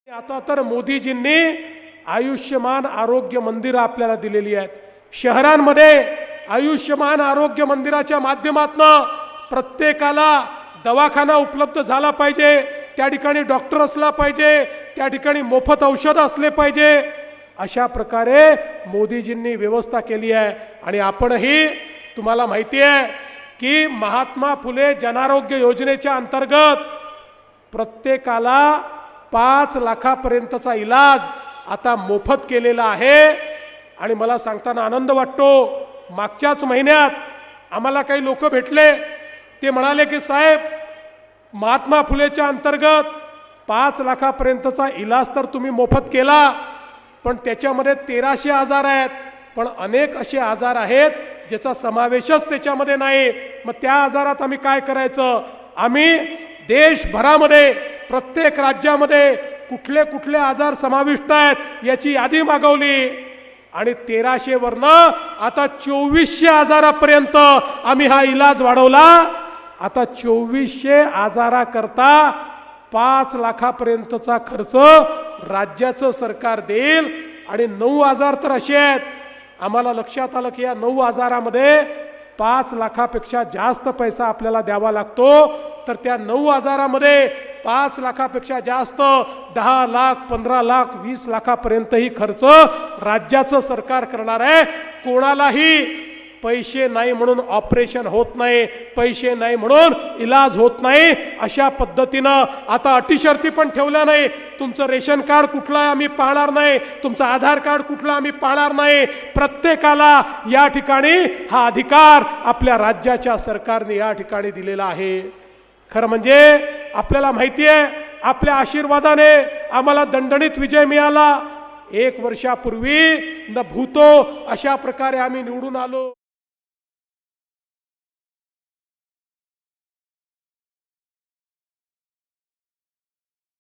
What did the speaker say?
आता तर मोदीजींनी आयुष्यमान आरोग्य मंदिर आपल्याला दिलेली आहेत। शहरांमध्ये आयुष्यमान आरोग्य मंदिराच्या माध्यमातून प्रत्येकाला दवाखाना उपलब्ध झाला पाहिजे, त्या ठिकाणी डॉक्टर असला पाहिजे, त्या ठिकाणी मोफत औषध असले पाहिजे। अशा प्रकारे मोदीजींनी व्यवस्था केली आहे। आणि आपणही तुम्हाला माहिती आहे की महात्मा फुले जनारोग्य योजनेच्या अंतर्गत प्रत्येकाला 5 लाखापर्यंतचा इलाज आता मोफत केलेला आहे। आणि मला सांगताना आनंद वाटतो, मागच्याच महिन्यात आम्हाला काही लोक भेटले, ते म्हणाले की साहेब, महात्मा फुलेच्या अंतर्गत 5 लाखापर्यंतचा इलाज तर तुम्ही मोफत केला, पण त्याच्यामध्ये 1300 आजार आहेत, पण अनेक असे आजार आहेत ज्याचा समावेशच त्याच्यामध्ये नाही। मग त्या आजारात आम्ही काय करायचं? आम्ही देशभरामध्ये प्रत्येक राज्यामध्ये कुठले कुठले आजार समाविष्ट आहेत याची यादी मागवली आणि 1300 वरनं आता 2400 आजारापर्यंत आम्ही हा इलाज वाढवला। आता 2400 आजाराकरता 5 लाखापर्यंतचा खर्च राज्याचं सरकार देईल। आणि 9 आजार तर असे आहेत, आम्हाला लक्षात आलं की या 9 आजारामध्ये 5 लाखापेक्षा जास्त पैसा आपल्याला द्यावा लागतो। तर त्या 9 आजारामध्ये 5 लाखापेक्षा जास्त 10 लाख, 15 लाख, 20 लाखापर्यंतही खर्च राज्याचं सरकार करणार आहे। कोणालाही पैसे नाही म्हणून ऑपरेशन होत नाही, पैसे नाही म्हणून इलाज होत नाही। अशा पद्धतीनं आता अटीशर्ती पण ठेवल्या नाही। तुमचं रेशन कार्ड कुठलं आहे आम्ही पाहणार नाही, तुमचं आधार कार्ड कुठलं आम्ही पाहणार नाही। प्रत्येकाला या ठिकाणी हा अधिकार आपल्या राज्याच्या सरकारने या ठिकाणी दिलेला आहे। खरं म्हणजे आपल्याला माहिती आहे, आपल्या आशीर्वादाने आम्हाला दणदणीत विजय मिळाला। 1 वर्षापूर्वी न भूतो अशा प्रकारे आम्ही निवडून आलो।